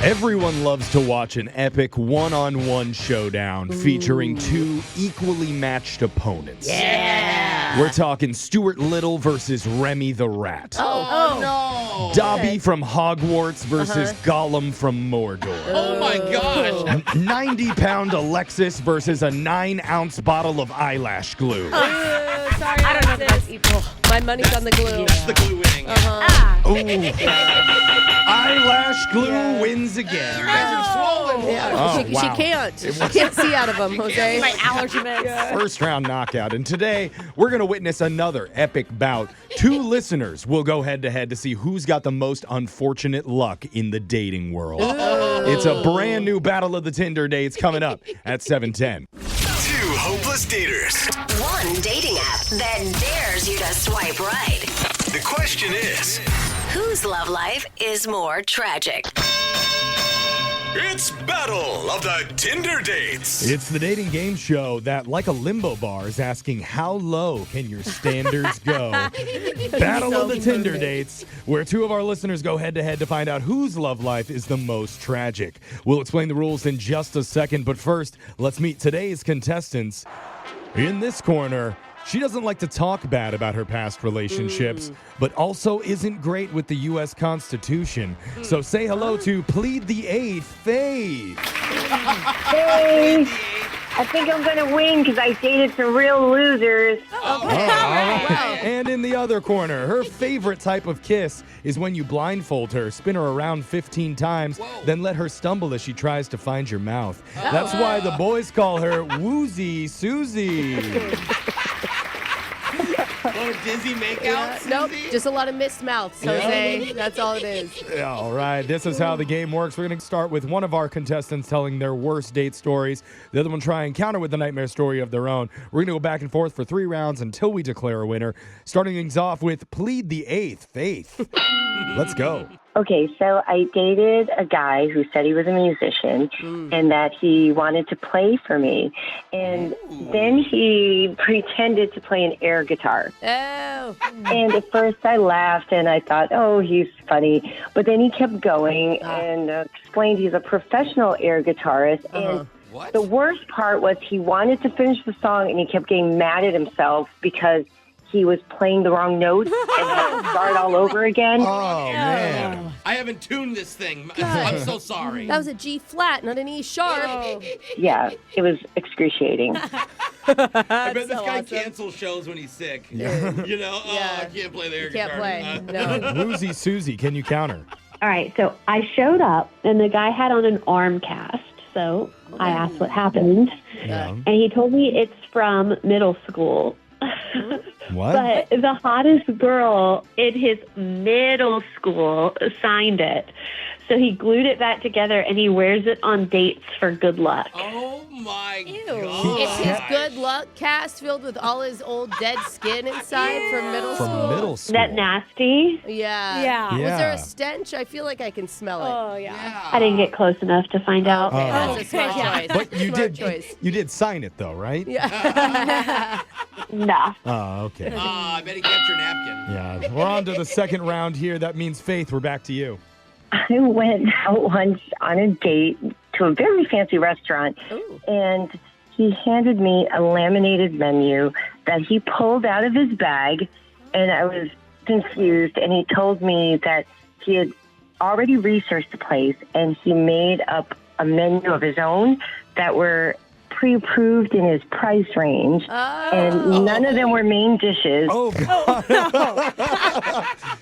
Everyone loves to watch an epic one-on-one showdown featuring two equally matched opponents. Yeah. We're talking Stuart Little versus Remy the Rat. Oh, no. Dobby from Hogwarts versus Gollum from Mordor. Oh, my gosh. 90-pound Alexis versus a 9-ounce bottle of eyelash glue. Sorry, I don't know if that's equal. My money's on the glue. That's the glue winning. Eyelash glue wins again. Your eyes are swollen. Yeah. Oh, She wow. can't. She can't see out of them, Jose. My allergy meds. First round knockout. And today, we're going to witness another epic bout. Two listeners will go head to head to see who's got the most unfortunate luck in the dating world. It's a brand new battle of the Tinder Dates coming up at 7:10. Two hopeless daters. One dating app that dares you to swipe right. The question is, Whose love life is more tragic? it's Battle of the Tinder Dates. It's the dating game show that, like a limbo bar, is asking how low can your standards go. Battle of the Tinder Dates, where two of our listeners go head to head to find out whose love life is the most tragic. We'll explain the rules in just a second, but first, let's meet today's contestants. In this corner, she doesn't like to talk bad about her past relationships, but also isn't great with the U.S. Constitution. So say hello to Plead the Eighth, Faith. Hey, I think I'm going to win because I dated some real losers. And in the other corner, her favorite type of kiss is when you blindfold her, spin her around 15 times, then let her stumble as she tries to find your mouth. That's why the boys call her Woozy Susie. Want a dizzy makeout, Nope, Susie? just a lot of missed mouths, Jose. That's all it is. All right, this is how the game works. We're going to start with one of our contestants telling their worst date stories. The other one try and counter with a nightmare story of their own. We're going to go back and forth for 3 rounds until we declare a winner. Starting things off with Plead the Eighth, Faith. Let's go. Okay, so I dated a guy who said he was a musician and that he wanted to play for me. And then he pretended to play an air guitar. Oh. And at first I laughed and I thought, oh, he's funny. But then he kept going and explained he's a professional air guitarist. And What? the worst part was he wanted to finish the song and he kept getting mad at himself because he was playing the wrong notes and had to start all over again. Oh, man. I haven't tuned this thing. I'm so sorry. That was a G flat, not an E sharp. Yeah, it was excruciating. I bet this so guy awesome. cancels shows when he's sick. You know? Oh, I can't play the air Can't guitar. play. No. Woozy Susie, can you counter? All right, so I showed up, and the guy had on an arm cast. So I asked what happened, Yeah. and he told me it's from middle school. What? But the hottest girl in his middle school signed it. So he glued it back together, and he wears it on dates for good luck. Oh, my Ew. God. It's his good luck cast filled with all his old dead skin inside from middle From school. middle school. That nasty? Yeah. Yeah. Was there Yeah. a stench? I feel like I can smell it. Oh, yeah. I didn't get close enough to find out. Okay, Oh. that's a smart choice. But you Smart did choice. you did sign it, though, right? Yeah. No. Oh, okay. I bet he kept your napkin. Yeah, we're on to the second round here. That means, Faith, we're back to you. I went out once on a date to a very fancy restaurant, Ooh. and he handed me a laminated menu that he pulled out of his bag, and I was confused, and he told me that he had already researched the place, and he made up a menu of his own that were pre-approved in his price range, and none of them were main dishes. Oh, God.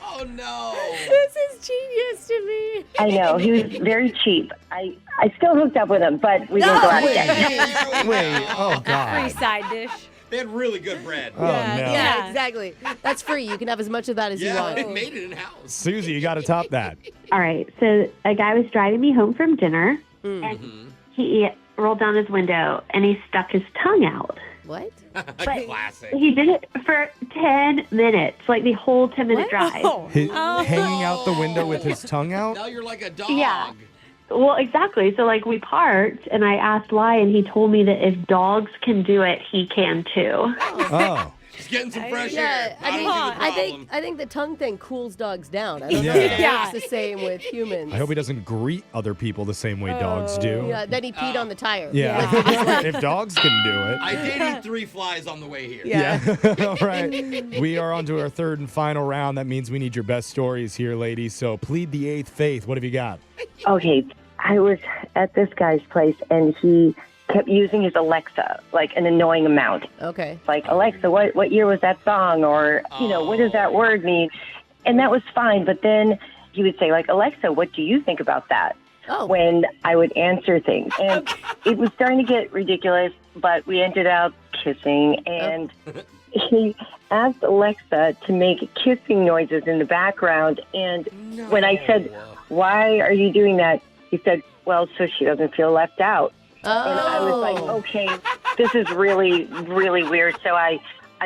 Oh, no. This is genius to me. I know, he was very cheap. I still hooked up with him, but we didn't go out again. Wait, oh, Free God. side dish. They had really good bread. Oh, no. Yeah, exactly. That's free. You can have as much of that as you Yeah, want. they made it in-house. Susie, you got to top that. All right, so a guy was driving me home from dinner, and he rolled down his window, and he stuck his tongue out. What? Classic. He did it for 10 minutes, like the whole 10-minute drive. Hanging out the window with his tongue out? Now you're like a dog. Yeah. Well, exactly. So, like, we parked, and I asked why, and he told me that if dogs can do it, he can too. Oh. Just getting some fresh Yeah, air. I mean, don't see the I think the tongue thing cools dogs down. I don't know Yeah. if it Yeah. works the same with humans. I hope he doesn't greet other people the same way dogs do. Yeah, then he peed on the tire. Yeah. If dogs can do it. I did eat 3 flies on the way here. Yeah. All right. We are on to our third and final round. That means we need your best stories here, ladies. So plead the eighth faith. What have you got? Okay, I was at this guy's place, and he kept using his Alexa, like an annoying amount. Okay. Like, Alexa, what year was that song? Or, what does that word mean? And that was fine. But then he would say, like, Alexa, what do you think about that? Oh. When I would answer things. And it was starting to get ridiculous, but we ended up kissing. And he asked Alexa to make kissing noises in the background. And when I said, why are you doing that? He said, well, so she doesn't feel left out. Oh. And I was like, okay, this is really, really weird. So I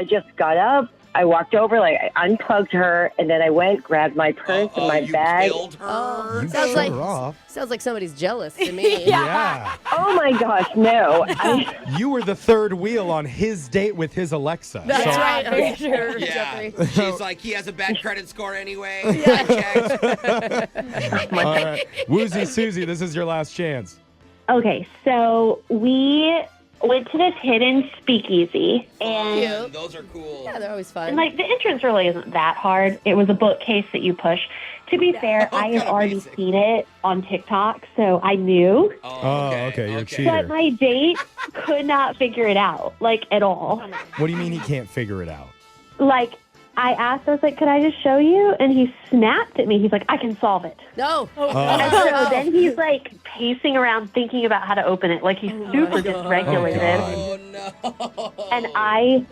just got up. I walked over, like, I unplugged her, and then I went, grabbed my purse and my you bag. killed her? Oh, You sounds shut like her off. sounds like somebody's jealous to me. Yeah. Oh, my gosh, no. You were the third wheel on his date with his Alexa. That's So- right. very I'm sure, Yeah. Jeffrey. She's like, he has a bad credit score anyway. I checked. All right. Woozy Susie, this is your last chance. Okay, so we went to this hidden speakeasy, and Cute. Those are cool. Yeah, they're always fun. like the entrance really isn't that hard. It was a bookcase that you push. To be fair, I had Kinda already basic. seen it on TikTok, so I knew. Oh, okay, you're a cheater. But my date could not figure it out, like, at all. What do you mean he can't figure it out? Like, I asked, I was like, could I just show you? And he snapped at me. He's like, I can solve it. no. And so then he's like pacing around thinking about how to open it. Like, he's super dysregulated. Oh, no. And I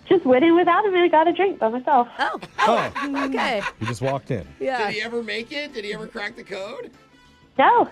just went in without him and got a drink by myself. Oh. Oh, Okay. you just walked in. Yeah. Did he ever make it? Did he ever crack the code? No.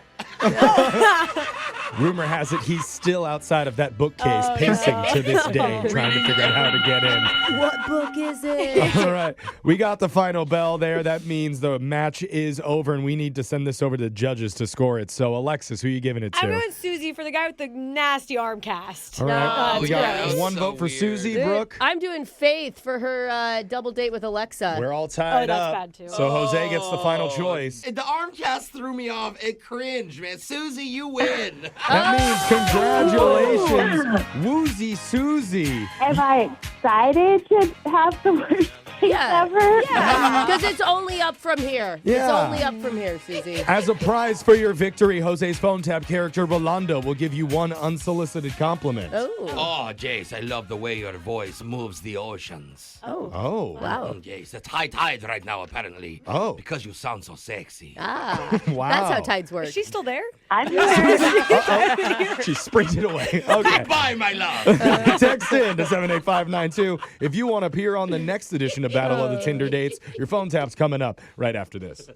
Rumor has it he's still outside of that bookcase, pacing to this day, trying to figure out how to get in. What book is it? All right. We got the final bell there. That means the match is over, and we need to send this over to the judges to score it. So, Alexis, who are you giving it to? I'm going Susie for the guy with the nasty arm cast. All right. No, We that's got gross. one So vote for weird. Susie, Brooke. I'm doing Faith for her double date with Alexa. We're all tied that's up. bad, too. So, Jose gets the final choice. The arm cast threw me off. It cringed, man. Susie, you win. That means congratulations, Woozy Susie. Am I excited to have the worst date ever? Yeah, because it's only up from here. It's Yeah. only up from here, Susie. As a prize for your victory, Jose's phone tap character Rolando will give you one unsolicited compliment. Oh. Oh, Jace, I love the way your voice moves the oceans. Oh. Oh. Wow. Jace, it's high tide right now, apparently. Oh. Because you sound so sexy. Ah. Wow. That's how tides work. Is she still there? I'm here. She sprinted away. Okay. Goodbye, my love. Text in to 78592 if you want to appear on the next edition of Battle of the Tinder Dates. Your phone tap's coming up right after this.